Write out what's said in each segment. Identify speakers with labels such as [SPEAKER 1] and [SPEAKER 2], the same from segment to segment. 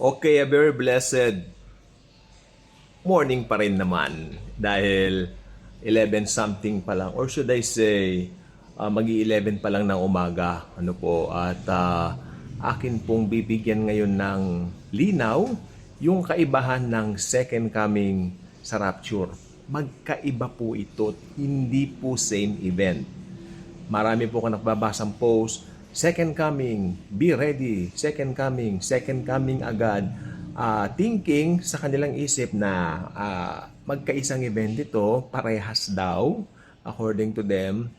[SPEAKER 1] Okay, a very blessed morning pa rin naman dahil 11 something pa lang, or should I say magi-11 pa lang ng umaga, ano po, at akin pong bibigyan ngayon ng linaw yung kaibahan ng second coming sa rapture. Magkaiba po ito, hindi po same event. Marami po ka nakababasang post, second coming, be ready, second coming agad. Thinking sa kanilang isip na magkaisang event ito, parehas daw, according to them,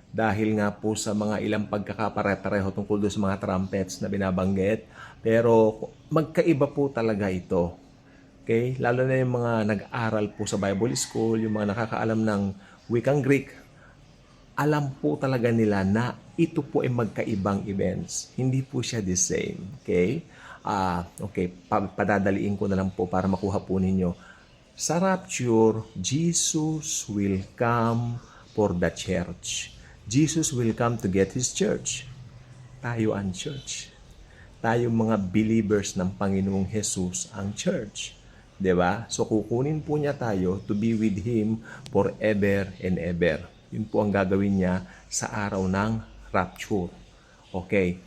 [SPEAKER 1] dahil nga po sa mga ilang pagkakapare-pareho tungkol doon sa mga trumpets na binabanggit. Pero magkaiba po talaga ito. Okay? Lalo na yung mga nag-aral po sa Bible School, yung mga nakakaalam ng wikang Greek, alam po talaga nila na ito po ay magkaibang events. Hindi po siya the same. Okay? Okay, padadaliin ko na lang po para makuha po ninyo. Sa rapture, Jesus will come for the church. Jesus will come to get His church. Tayo ang church. Tayo mga believers ng Panginoong Jesus ang church. 'Di ba? So kukunin po niya tayo to be with Him forever and ever. Yun po ang gagawin niya sa araw ng rapture. Okay.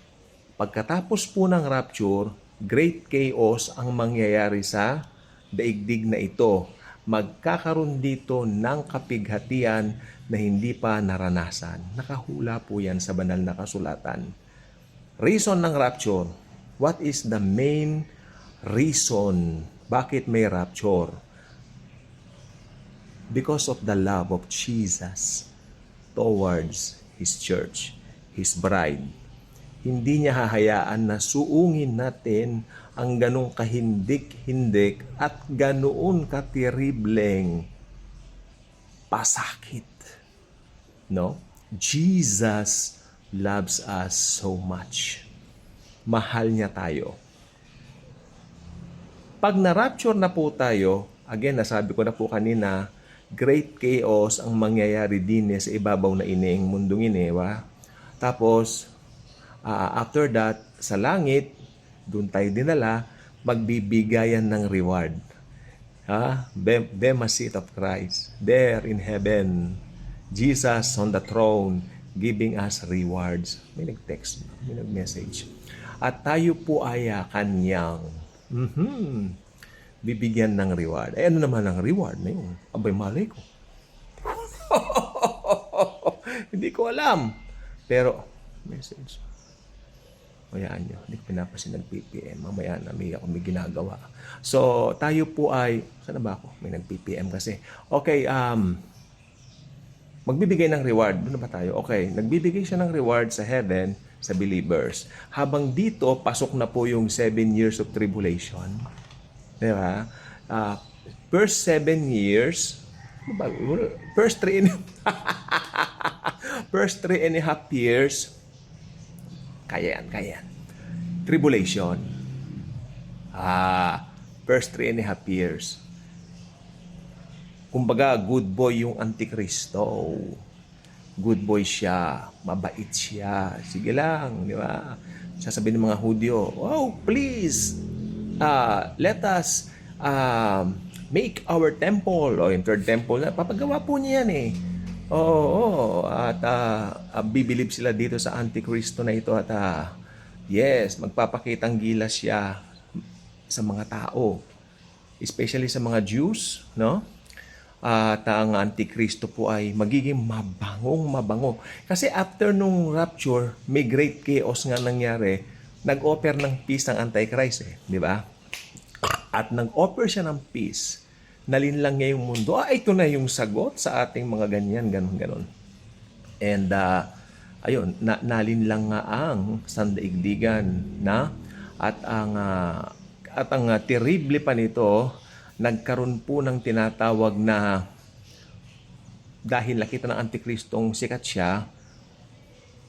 [SPEAKER 1] Pagkatapos po ng rapture, great chaos ang mangyayari sa daigdig na ito. Magkakaroon dito ng kapighatian na hindi pa naranasan. Nakahula po yan sa banal na kasulatan. Reason ng rapture. What is the main reason bakit may rapture? Because of the love of Jesus towards His church, His bride. Hindi niya hahayaan na suungin natin ang ganong kahindik-hindik at ganoon katiribleng pasakit. No? Jesus loves us so much. Mahal niya tayo. Pag na-rapture na po tayo, again, nasabi ko na po kanina, great chaos ang mangyayari din sa ibabaw na ining mundong inewa. Tapos, after that, sa langit, doon tayo dinala, magbibigayan ng reward. Bema seat of Christ. There in heaven, Jesus on the throne, giving us rewards. May nag-text, may nag-message. At tayo po ay kanyang bibigyan ng reward. Ano naman ang reward na yun? Abay, malay ko. Hindi ko alam. Pero, message. Hayaan nyo, hindi ko pinapasin nag-PPM. Mamaya na may ginagawa. So, tayo po ay, saan na ba ako? May nag-PPM kasi. Okay, magbibigay ng reward. Doon na ba tayo? Okay, nagbibigay siya ng reward sa heaven, sa believers. Habang dito, pasok na po yung 7 years of tribulation. Diba? First 7 years, first 3 and a half years, kaya yan. Tribulation. First 3 and a half years. Kumbaga, good boy yung Antikristo. Good boy siya. Mabait siya. Sige lang, di ba? Sasabihin ng mga Hudyo, oh, please, let us make our temple. O, yung third temple na, papagawa po niya yan eh. Oo, at bibilib sila dito sa Antikristo na ito at yes, magpapakitang gilas siya sa mga tao, especially sa mga Jews, no? At ang Antikristo po ay magiging mabango. Kasi after nung rapture, may great chaos nga nangyari. Nag-offer ng peace ang Antichrist eh, di ba? At nag-offer siya ng peace. Nalinlang niya yung mundo. Ito na yung sagot sa ating mga ganyan, ganon. And, ayun, nalinlang nga ang sandaigdigan na at ang terrible pa nito, nagkaroon po ng tinatawag na dahil nakita ng Antikristong sikat siya,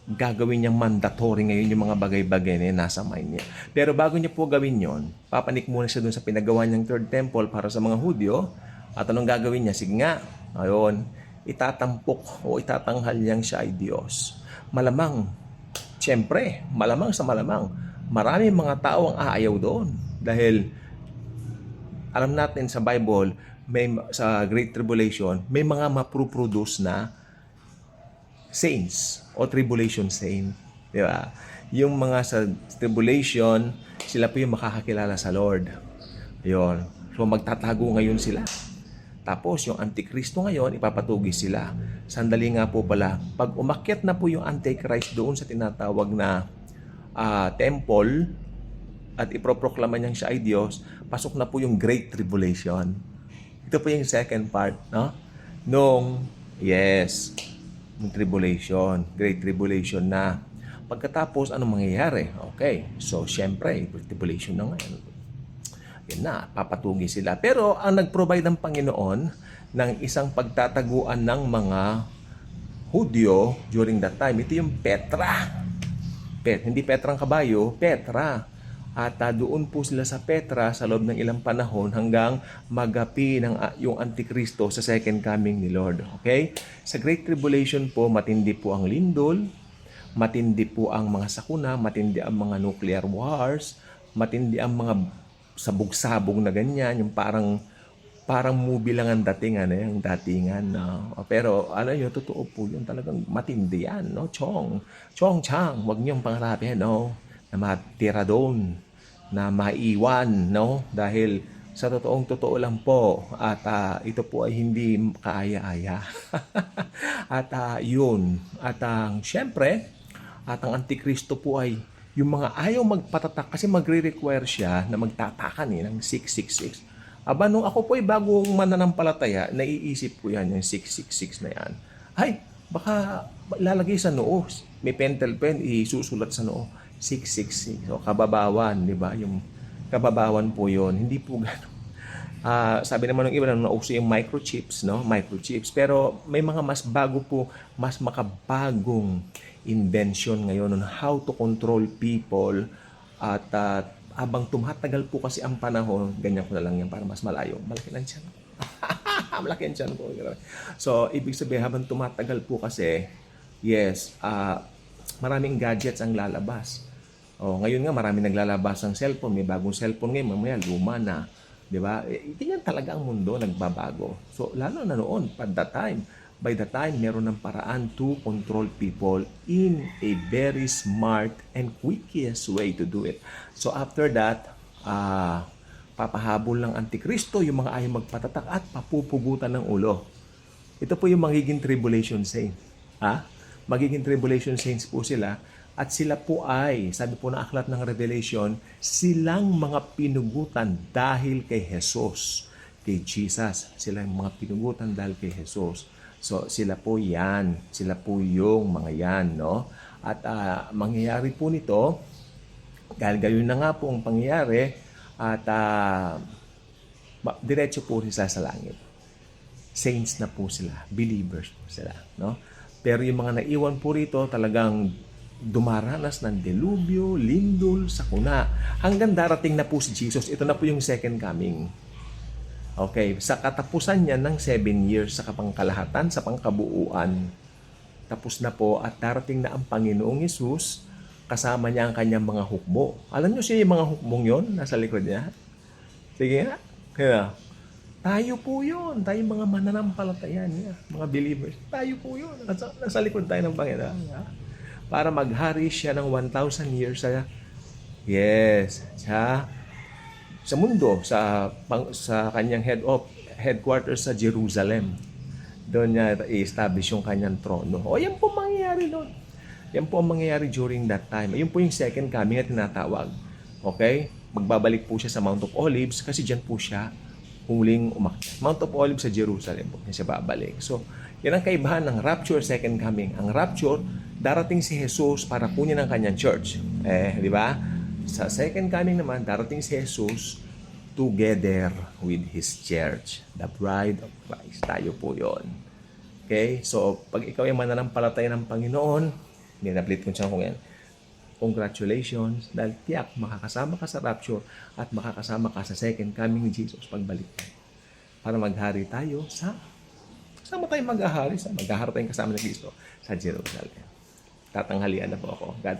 [SPEAKER 1] gagawin niyang mandatory ngayon yung mga bagay-bagay na nasa mind niya. Pero bago niya po gawin yon, papanik muna siya dun sa pinagawa niyang third temple para sa mga Hudyo. At anong gagawin niya? Sige nga, ayun, itatampok o itatanghal niyang siya ay Diyos. Malamang, siyempre, malamang sa malamang, maraming mga tao ang aayaw doon. Dahil alam natin sa Bible, sa Great Tribulation, may mga maproproduce na saints o tribulation saint. Di ba? Yung mga sa tribulation, sila po yung makakakilala sa Lord. Yun. So magtatago ngayon sila. Tapos yung Antikristo ngayon, ipapatugis sila. Sandali nga po pala, pag umakyat na po yung Antichrist doon sa tinatawag na temple at iproproklama niyang siya ay Diyos, pasok na po yung Great Tribulation. Ito po yung second part, no? Yung tribulation, Great Tribulation na. Pagkatapos, anong mangyayari? Okay, so syempre, tribulation na ngayon. Yan na, papatugi sila. Pero ang nag-provide ng Panginoon ng isang pagtataguan ng mga Hudyo during that time, ito yung Petra. Hindi Petrang kabayo, Petra. At doon po sila sa Petra sa loob ng ilang panahon hanggang magapi ng yung Antikristo sa second coming ni Lord. Okay? Sa Great Tribulation po, matindi po ang lindol, matindi po ang mga sakuna, matindi ang mga nuclear wars, matindi ang mga sabog-sabog na ganyan, yung parang movie lang ang datingan, yung datingan. Pero ano yun, totoo po yun, talagang matindi yan, no? Chang, wag niyong pangarapin, no? Na matira doon, na maiwan, no? Dahil sa totoo lang po, at ito po ay hindi kaaya-aya. At yun, at syempre, at ang Antikristo po ay yung mga ayaw magpatatak kasi magre-require siya na magtatakan ng 666. Aba, nung ako po ay bagong mananampalataya, naiisip ko yan, yung 666 na yan. Ay, baka lalagay sa noo. May pentel pen, isusulat sa noo. 666. So, kababawan, di ba? Yung kababawan po yon. Hindi po gano'n. Sabi naman ng iba na nauso yung microchips, no? Microchips. Pero may mga mas bago po, mas makabagong invention ngayon on how to control people at habang tumatagal po kasi ang panahon, ganyan ko na lang yan para mas malayo. Malaki lang tiyan. Malaki ang tiyan ko. So, ibig sabihin, habang tumatagal po kasi, yes, maraming gadgets ang lalabas. Ngayon nga, maraming naglalabas ng cellphone. May bagong cellphone ngayon, mamaya luma na. Di ba? Tingnan talaga ang mundo nagbabago. So, lalo na noon, by the time, meron ng paraan to control people in a very smart and quickest way to do it. So after that, papahabol ng Antikristo yung mga ayaw magpatatak at papupugutan ng ulo. Ito po yung magiging tribulation saint. Magiging tribulation saints po sila at sila po ay, sabi po na aklat ng Revelation, silang mga pinugutan dahil kay Jesus, kay Jesus. Sila yung mga pinugutan dahil kay Jesus. So, sila po yan. Sila po yung mga yan, no? At mangyayari po nito, dahil gayon na nga po ang pangyayari, at diretso po sila sa langit. Saints na po sila. Believers po sila, no? Pero yung mga naiwan po rito, talagang dumaranas ng delubyo, lindol, sakuna. Hanggang darating na po si Jesus. Ito na po yung second coming. Okay, sa katapusan niya ng 7 years sa kapangkalahatan, sa pangkabuuan, tapos na po at darating na ang Panginoong Hesus, kasama niya ang kanyang mga hukbo. Alam niyo siya yung mga hukbong yon nasa likod niya? Sige nga. Kaya, tayo po yun. Tayo mga mananampalataya niya, mga believers. Tayo po yun. Nasa likod tayo ng Panginoon. Para maghari siya ng 1,000 years sa mundo, sa kanyang headquarters sa Jerusalem. Doon niya i-establish yung kanyang trono. Yan po mangyayari doon. Yan po ang mangyayari during that time. Ayun po yung second coming na tinatawag. Okay? Magbabalik po siya sa Mount of Olives kasi dyan po siya huling umakyat. Mount of Olives sa Jerusalem po siya babalik. So, yan ang kaibahan ng rapture, second coming. Ang rapture, darating si Jesus para kunin ang kanyang church. Di ba? Sa second coming naman, darating si Jesus together with His church, the bride of Christ. Tayo po yon. Okay? So, pag ikaw ay mananampalataya ng Panginoon, ninablit ko siya kung yan, congratulations, dahil tiyak, makakasama ka sa rapture at makakasama ka sa second coming ni Jesus pagbalik. Para maghari tayo kasama tayo maghahari, maghahari tayong kasama ni Cristo sa Jerusalem. Tatanghalian na po ako. God